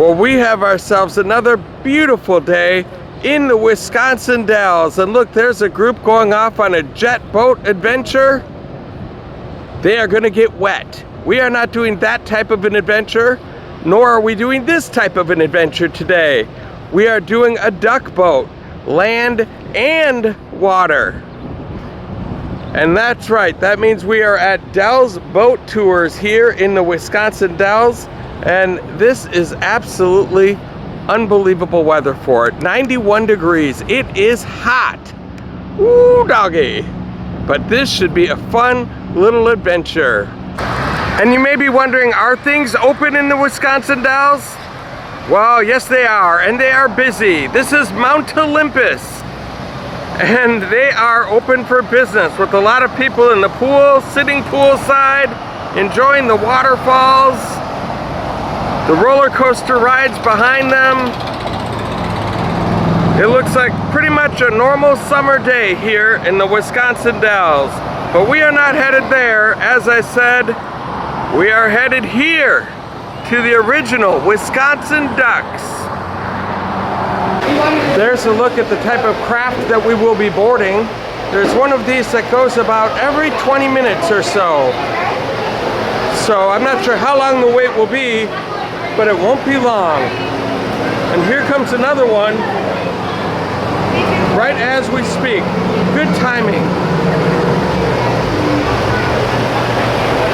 Well, we have ourselves another beautiful day in the Wisconsin Dells. And look, there's a group going off on a jet boat adventure. They are going to get wet. We are not doing that type of an adventure, nor are we doing this type of an adventure today. We are doing a duck boat, land and water. And that's right, that means we are at Dells Boat Tours here in the Wisconsin Dells. And this is absolutely unbelievable weather for it. 91 degrees. It is hot. Ooh, doggy. But this should be a fun little adventure. And you may be wondering, are things open in the Wisconsin Dells? Well, yes they are, and they are busy. This is Mount Olympus, and they are open for business with a lot of people in the pool, sitting poolside, enjoying the waterfalls, the roller coaster rides behind them. It looks like pretty much a normal summer day here in the Wisconsin Dells. But we are not headed there. As I said, we are headed here to the original Wisconsin Ducks. There's a look at the type of craft that we will be boarding. There's one of these that goes about every 20 minutes or so. So I'm not sure how long the wait will be, but it won't be long. And here comes another one right as we speak. Good timing.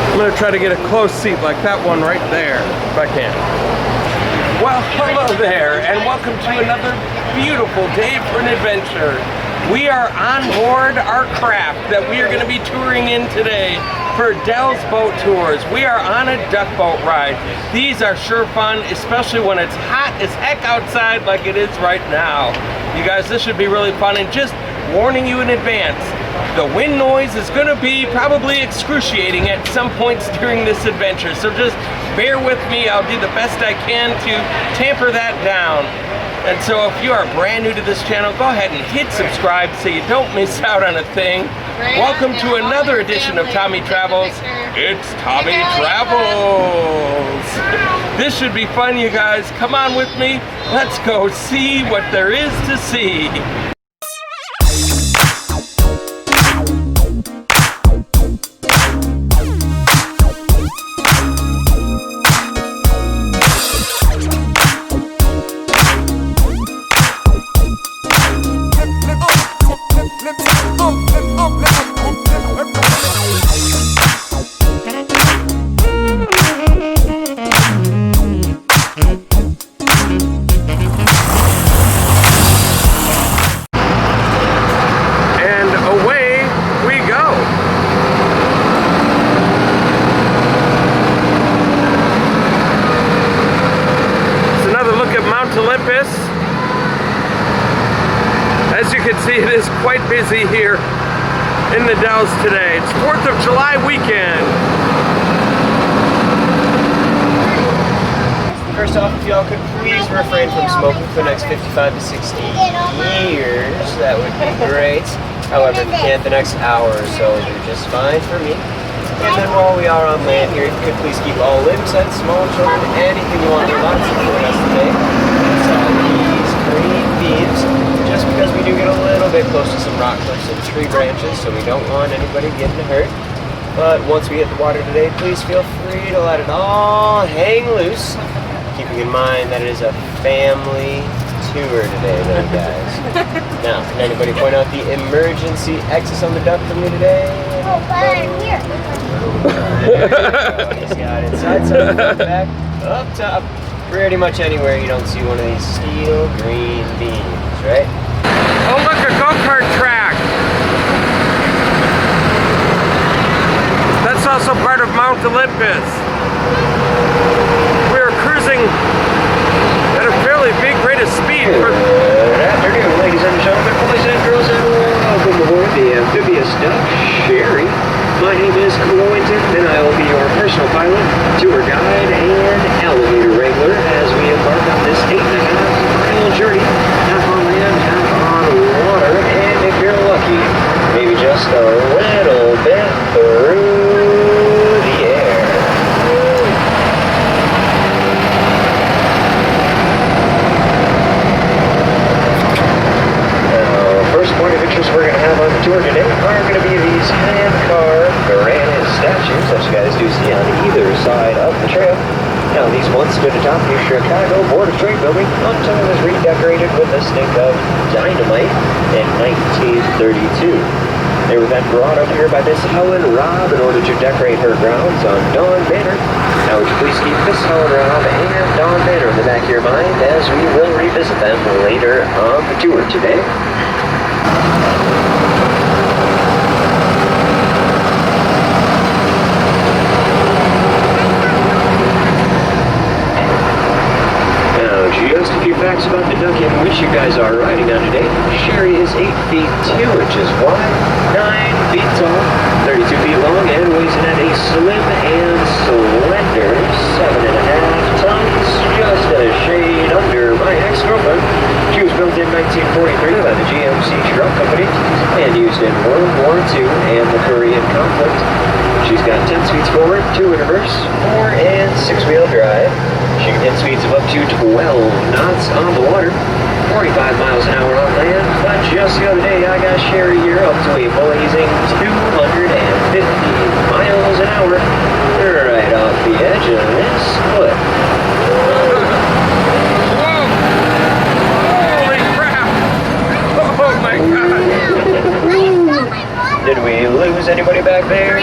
I'm gonna try to get a close seat like that one right there, if I can. Well, hello there, and welcome to another beautiful day for an adventure. We are on board our craft that we are gonna be touring in today for Dells Boat Tours. We are on a duck boat ride. These are sure fun, especially when it's hot as heck outside like it is right now. You guys, this should be really fun, and just warning you in advance, the wind noise is going to be probably excruciating at some points during this adventure, so just bear with me. I'll do the best I can to tamper that down. And so if you are brand new to this channel, go ahead and hit subscribe so you don't miss out on a thing. Welcome to another edition of Tommy Travels. It's Tommy Travels. This should be fun, you guys. Come on with me. Let's go see what there is to see. Olympus. As you can see, it is quite busy here in the Dells today. It's 4th of July weekend. First off, if y'all could please refrain from smoking for the next 55 to 60 years, that would be great. However, if you can't, the next hour or so, you're just fine for me. And then while we are on land here, if you could please keep all limbs, pets, small children, anything you want to lots of for us today. These green beams, just because we do get a little bit close to some rock cliffs and tree branches, so we don't want anybody getting hurt. But once we hit the water today, please feel free to let it all hang loose, keeping in mind that it is a family tour today, though, guys. Now, can anybody point out the emergency exits on the duck for me today? Oh, fine, here. He's got it side, side, back, up top. Pretty much anywhere you don't see one of these steel green beams, right? Oh, look, a go-kart track. That's also part of Mount Olympus. We're cruising at a fairly big rate of speed. Good afternoon, ladies and gentlemen, boys and girls, and welcome aboard the amphibious duck, Sherry. My name is Quinton, and I will be your personal pilot, tour guide, and elevator wrangler as we embark on this 8.5-mile journey, half on land, half on water, and if you're lucky, maybe just a little bit through the air. Now, these once stood atop the Chicago Board of Trade building until it was redecorated with a stick of dynamite in 1932. They were then brought up here by Miss Helen Robb in order to decorate her grounds on Dawn Manor. Now, would you please keep Miss Helen Robb and Dawn Manor in the back of your mind as we will revisit them later on the tour today. Just a few facts about the duck in which you guys are riding on today. Sherry is 8 feet 2 inches wide, 9 feet tall, 32 feet long, and weighs in at a slim and slender 7.5 tons, just a shade under my ex-girlfriend. She was built in 1943 by the GMC Truck Company and used in World War II and the Korean conflict. She's got 10 speeds forward, 2 in reverse, 4 and 6-wheel drive. She can hit speeds of up to 12 knots on the water, 45 miles an hour on land, but just the other day I got Sherry here up to a blazing 250 miles an hour right off the edge of this cliff. Whoa! Holy crap! Oh my god! Did we lose anybody back there?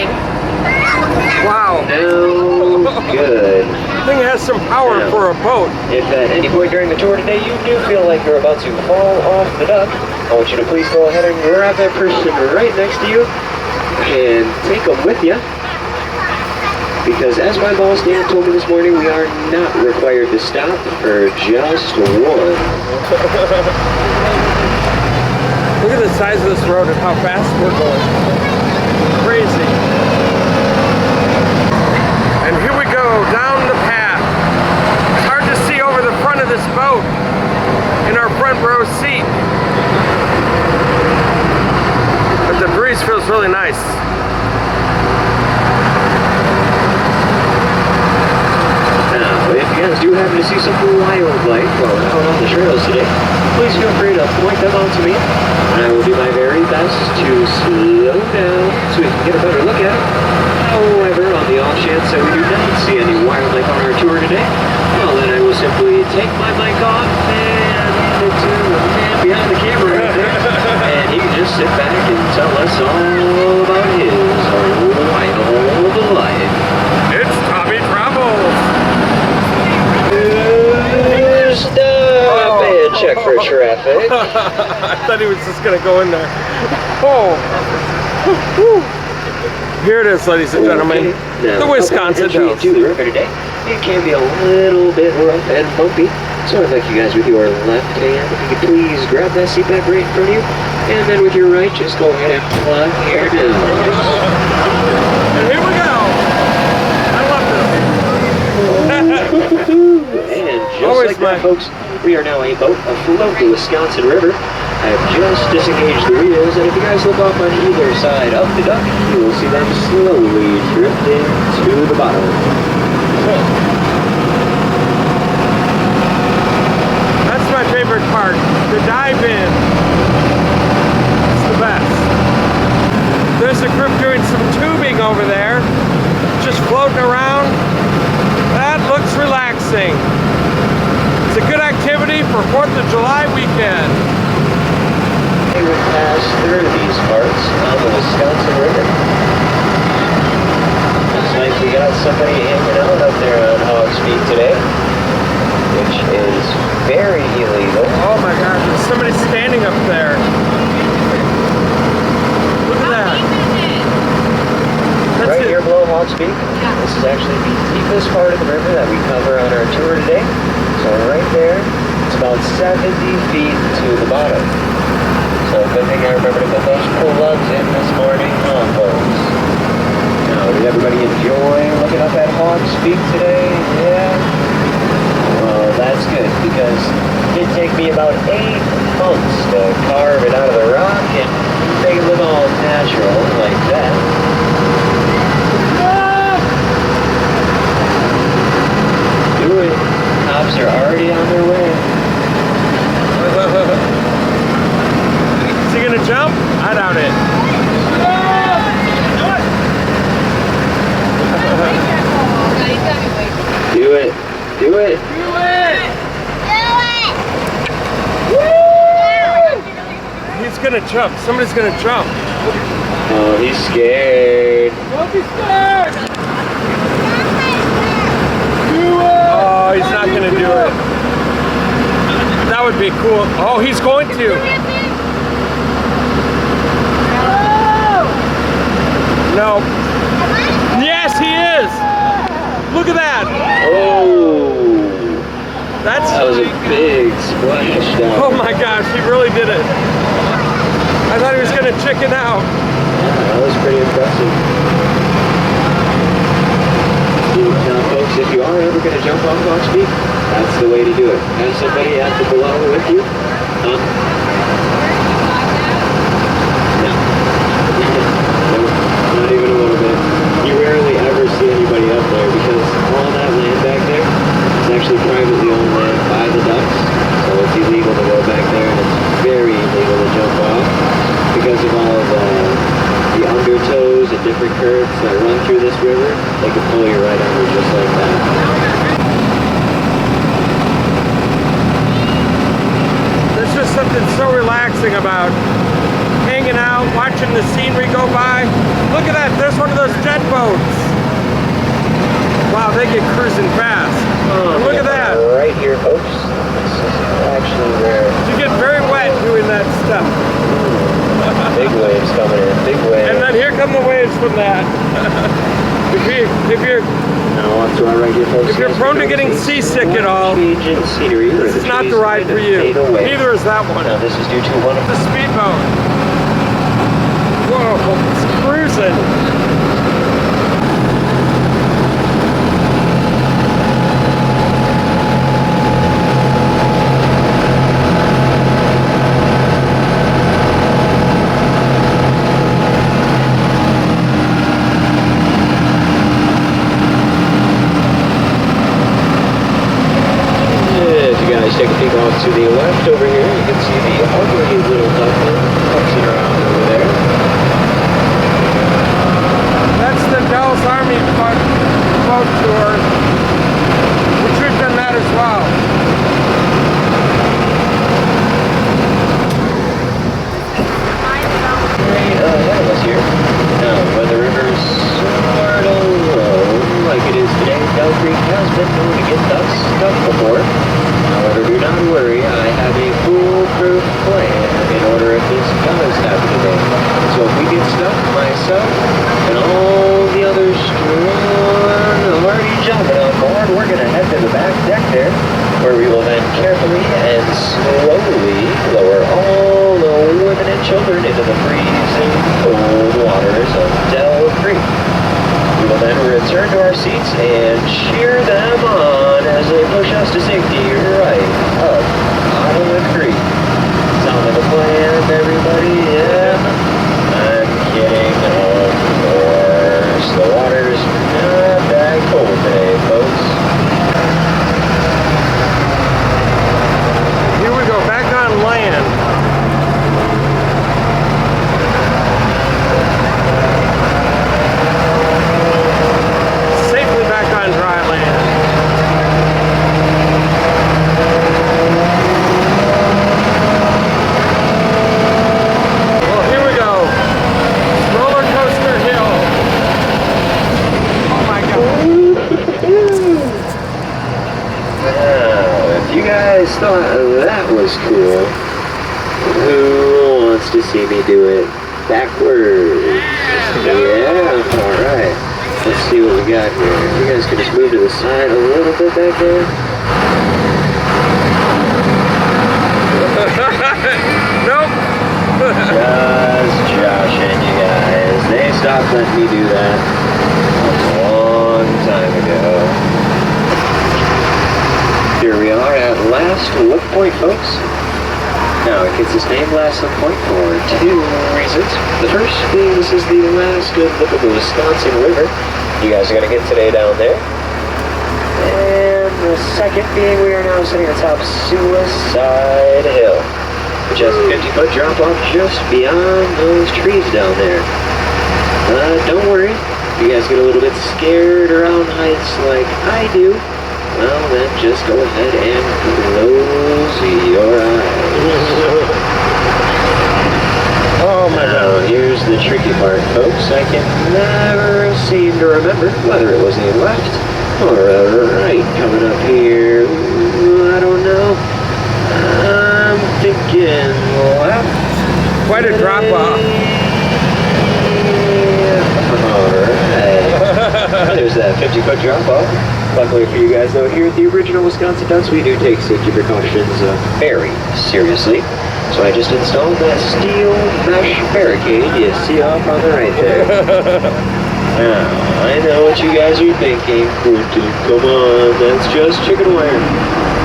Wow! No, good. The thing has some power for a boat. If at any point during the tour today you do feel like you're about to fall off the duck, I want you to please go ahead and grab that person right next to you and take them with you. Because as my boss Dan told me this morning, we are not required to stop for just one. Look at the size of this road and how fast we're going. Crazy. And here we go, down the path. It's hard to see over the front of this boat in our front row seat. But the breeze feels really nice. Now, if you guys do happen to see some wildlife while out on the trails today, please feel free to point them out to me, and I will do my very best to slow down so we can get a better look at it. However, on the off chance that we do not see any wildlife on our tour today, well then I will simply take my mic off and hand it to the man behind the camera right there, and he can just sit back and tell us all about his wild life. It's Tommy Travels. Stop and check for traffic. I thought he was just gonna go in there. Oh. Here it is, ladies and gentlemen, Now, the Wisconsin Dells. To the river today, it can be a little bit rough and bumpy, so I'd like you guys with your left hand, if you could please grab that seat back right in front of you, and then with your right, just go ahead and plug your nose. And here we go. I love this. And just Always like that, folks, we are now a boat afloat the Wisconsin River. I have just disengaged the wheels, and if you guys look off on either side of the duck, you will see them slowly drifting to the bottom. That's my favorite part, the dive in. It's the best. There's a group doing some tubing over there, just floating around. That looks relaxing. It's a good activity for 4th of July weekend. They would pass through these parts on the Wisconsin River. Looks like we got somebody hanging out up there on Hog's Peak today, which is very illegal. Oh my gosh, there's somebody standing up there. Look at that. That's Right it. here below Hog's Peak, this is actually the deepest part of the river that we cover on our tour today. So right there, it's about 70 feet to the bottom. So good thing I remember to put those plugs in this morning, folks. Now, did everybody enjoy looking up at Hog's Peak today? Yeah? Well, that's good, because it did take me about 8 months to carve it out of the rock and make it look all natural like that. Do it. Cops are already on their way. Is he gonna jump? I doubt it. Do it. Do it. He's gonna jump. Somebody's gonna jump. Oh, he's scared. Don't be scared. Oh, he's not gonna do it. That would be cool. Oh, he's going to. No. Yes, he is. Look at that. Oh. That was a big splash down. Oh my gosh, he really did it. I thought he was gonna chicken out. That was pretty impressive. Now folks, if you are ever going to jump off Fox Peak, that's the way to do it. Have somebody at the below with you. No. Nope, not even a little bit. You rarely ever see anybody up there because all that land back there is actually privately owned land by the ducks. So it's illegal to go back there, and it's very illegal to jump off because of all of the undertows and different currents that run through this river. They can pull you right under just like that. There's just something so relaxing about hanging out, watching the scenery go by. Look at that, there's one of those jet boats. Wow, they get cruising fast. Oh, look at that. Right here, folks. This is actually where you get very wet doing that stuff. Big waves coming in, big waves. And then here come the waves from that. if you're prone to getting seasick at all, this is not the ride for you. Neither is that one. Now this is due to one of the speedboat. Whoa, it's cruising. Take a peek off to the left over here. You can see the ugly little duckling putzing around over there. That's the Dell's Army boat tour, which we've done that as well. Right ahead of us here. Now, when the river's sort of low, like it is today, Bell Creek has been known to get ducks stuck before. However, do not worry, I have a foolproof plan in order if this does happen today. So if we get stuck, myself and all the others already jumping on board, we're going to head to the back deck there, where we will then carefully and slowly lower all the women and children into the freezing cold waters of Dell Creek. We will then return to our seats and cheer them on as they push us to safety right up out of the creek. Sound like a plan, everybody? Yeah? I'm kidding, of course. The water's not that cold today, folks. Here we go, back on land. Back on dry land. Well, here we go. Roller coaster hill. Oh my God. Now, if you guys thought that was cool, who wants to see me do it backwards? Yeah, alright. Let's see what we got here. You guys can just move to the side a little bit back there. Nope. Just joshing, you guys. They stopped letting me do that a long time ago. Here we are at last look point, folks. Now, it gets its name last look point for two reasons. The first being this is the last good look of the Wisconsin River you guys are going to get today down there. And the second being we are now sitting atop Suicide Hill, which has a 50-foot drop-off just beyond those trees down there. Don't worry, if you guys get a little bit scared around heights like I do, Well, then just go ahead and close your eyes. Oh my Now, God. here's the tricky part, folks. I can never seem to remember whether it was a left or a right coming up here. Ooh, I don't know. I'm thinking left. Quite a drop off. Alright. There's that 50-foot drop off. Luckily for you guys, though, here at the original Wisconsin Ducks, we do take safety precautions very seriously. So I just installed that steel mesh barricade you see off on the right there. Now, I know what you guys are thinking, Quinton. Come on, that's just chicken wire.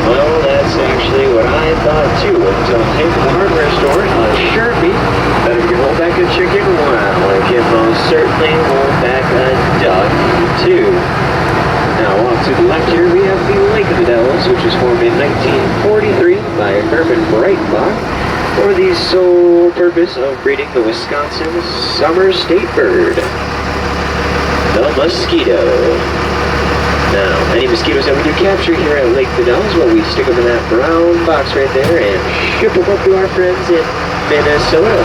Well, that's actually what I thought too until I came to the hardware store and assured me that if you hold back a chicken, well, it can most certainly hold back a duck too. Now, off to the left here, we have the Lake of the Devils, which was formed in 1943 by Herman Breitbach for the sole purpose of breeding the Wisconsin summer state bird, the mosquito. Now, any mosquitoes that we do capture here at Lake the Devils, well, we stick them in that brown box right there and ship them up to our friends in Minnesota.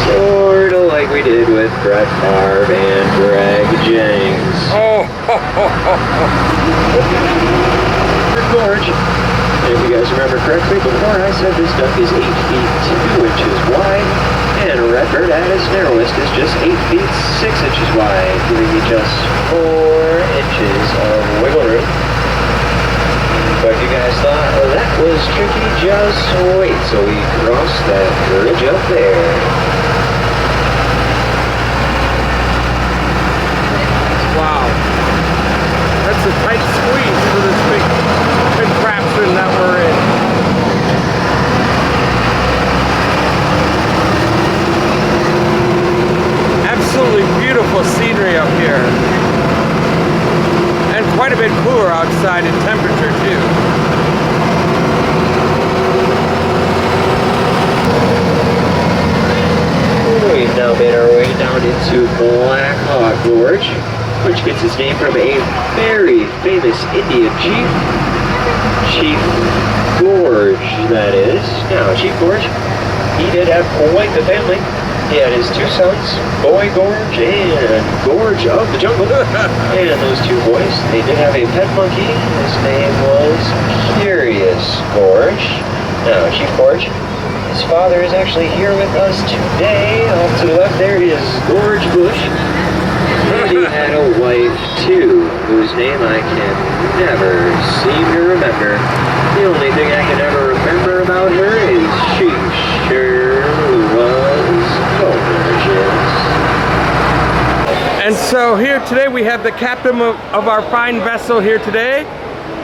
Sort of like we did with Brett Favre and Greg Jennings. Oh. Gorge. And if you guys remember correctly, before I said this duck is 8 feet 2 inches wide, and Redbird at its narrowest is just 8 feet 6 inches wide, giving me just 4 inches of wiggle room. But if you guys thought that was tricky, just wait till we cross that bridge up there. Wow. That's a tight squeeze for this big contraption that we're in. Absolutely beautiful scenery up here. And quite a bit cooler outside in temperature too. We've now made our way down into Black Hawk Gorge, which gets its name from a very famous Indian chief. Chief Gorge, that is. Now, Chief Gorge, he did have quite the family. He had his 2 sons, Boy Gorge and Gorge of the Jungle. And those 2 boys, they did have a pet monkey. His name was Curious Gorge. Now, Chief Gorge, his father is actually here with us today. Off to the left there is Gorge Bush. And he had a wife too, whose name I can never seem to remember. The only thing I can ever remember about her is she sure was gorgeous. And so here today we have the captain of our fine vessel here today.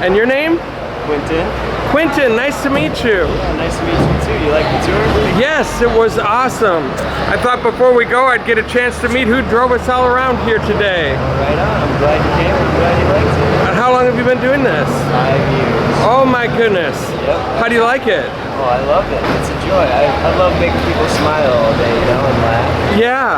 And your name? Quinton. Quinton, nice to meet you. Yeah, nice to meet you too. You like the tour? Yes, it was awesome. I thought before we go I'd get a chance to meet who drove us all around here today. Right on. I'm glad you came. I'm glad you liked it. And how long have you been doing this? 5 years. Oh my goodness. Yep. How do you like it? Oh, I love it. It's a joy. I love making people smile all day, you know, and laugh. Yeah.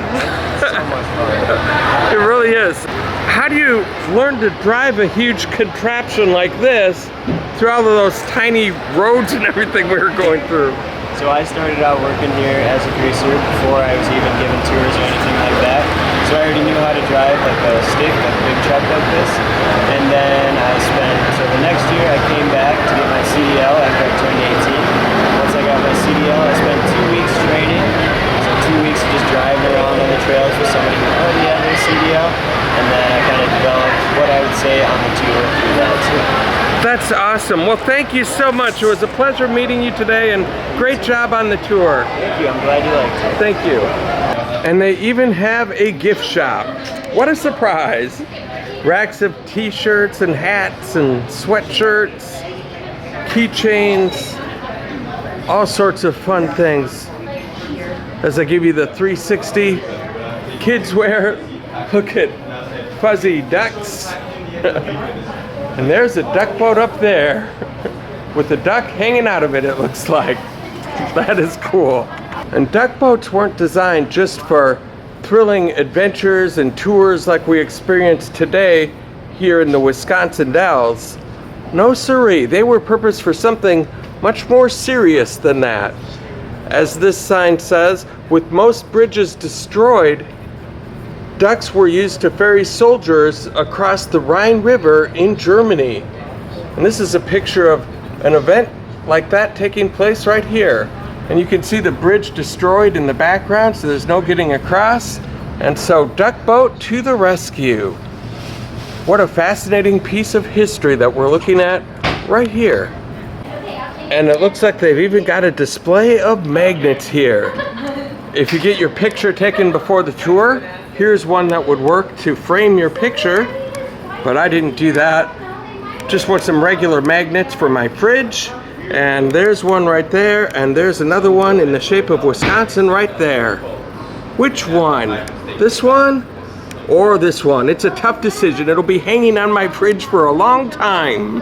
It's so much fun. It really is. How do you learn to drive a huge contraption like this through all of those tiny roads and everything we were going through? So I started out working here as a greaser before I was even given tours or anything like that. So I already knew how to drive like a stick, like a big truck like this. And then so the next year I came back to get my CDL after I turned 18. Once I got my CDL, I spent 2 weeks training. So 2 weeks of just driving around on the trails with somebody who already had their CDL. And then I kind of developed what I would say on the tour through that too. That's awesome. Well, thank you so much. It was a pleasure meeting you today and great job on the tour. Thank you. I'm glad you liked it. Thank you. And they even have a gift shop. What a surprise. Racks of t-shirts and hats and sweatshirts, keychains, all sorts of fun things. As I give you the 360 kids wear, look at fuzzy ducks. And there's a duck boat up there with the duck hanging out of it, it looks like. That is cool. And duck boats weren't designed just for thrilling adventures and tours like we experienced today here in the Wisconsin Dells. No siree, they were purposed for something much more serious than that. As this sign says, with most bridges destroyed, ducks were used to ferry soldiers across the Rhine River in Germany. And this is a picture of an event like that taking place right here. And you can see the bridge destroyed in the background, so there's no getting across. And so duck boat to the rescue. What a fascinating piece of history that we're looking at right here. And it looks like they've even got a display of magnets here. If you get your picture taken before the tour, here's one that would work to frame your picture, but I didn't do that. Just want some regular magnets for my fridge. And there's one right there, and there's another one in the shape of Wisconsin right there. Which one? This one or this one? It's a tough decision. It'll be hanging on my fridge for a long time.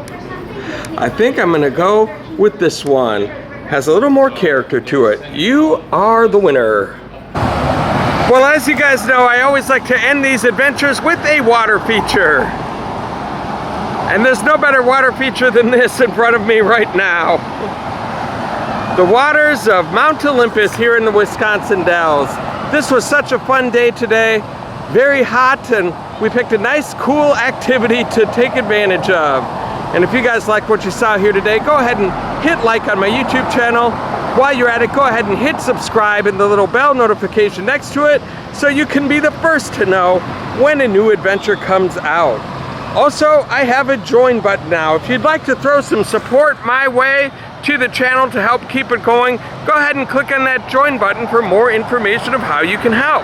I think I'm gonna go with this one. Has a little more character to it. You are the winner. Well, as you guys know, I always like to end these adventures with a water feature. And there's no better water feature than this in front of me right now. The waters of Mount Olympus here in the Wisconsin Dells. This was such a fun day today. Very hot, and we picked a nice, cool activity to take advantage of. And if you guys like what you saw here today, go ahead and hit like on my YouTube channel. While you're at it, go ahead and hit subscribe and the little bell notification next to it so you can be the first to know when a new adventure comes out. Also, I have a join button now. If you'd like to throw some support my way to the channel to help keep it going, go ahead and click on that join button for more information of how you can help.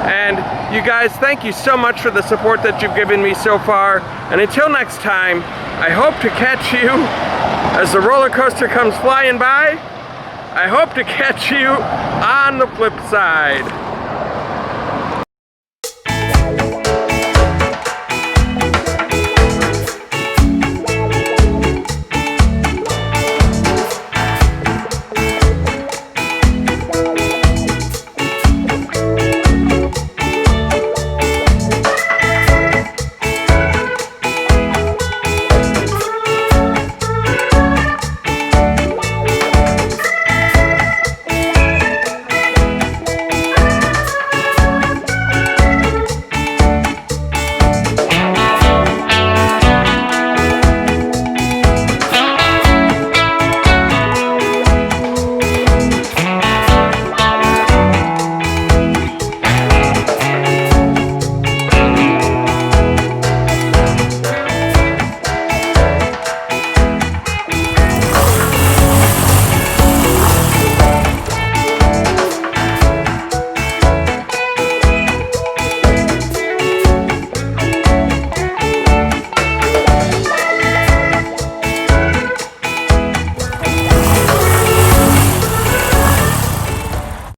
And you guys, thank you so much for the support that you've given me so far. And until next time, I hope to catch you as the roller coaster comes flying by. I hope to catch you on the flip side.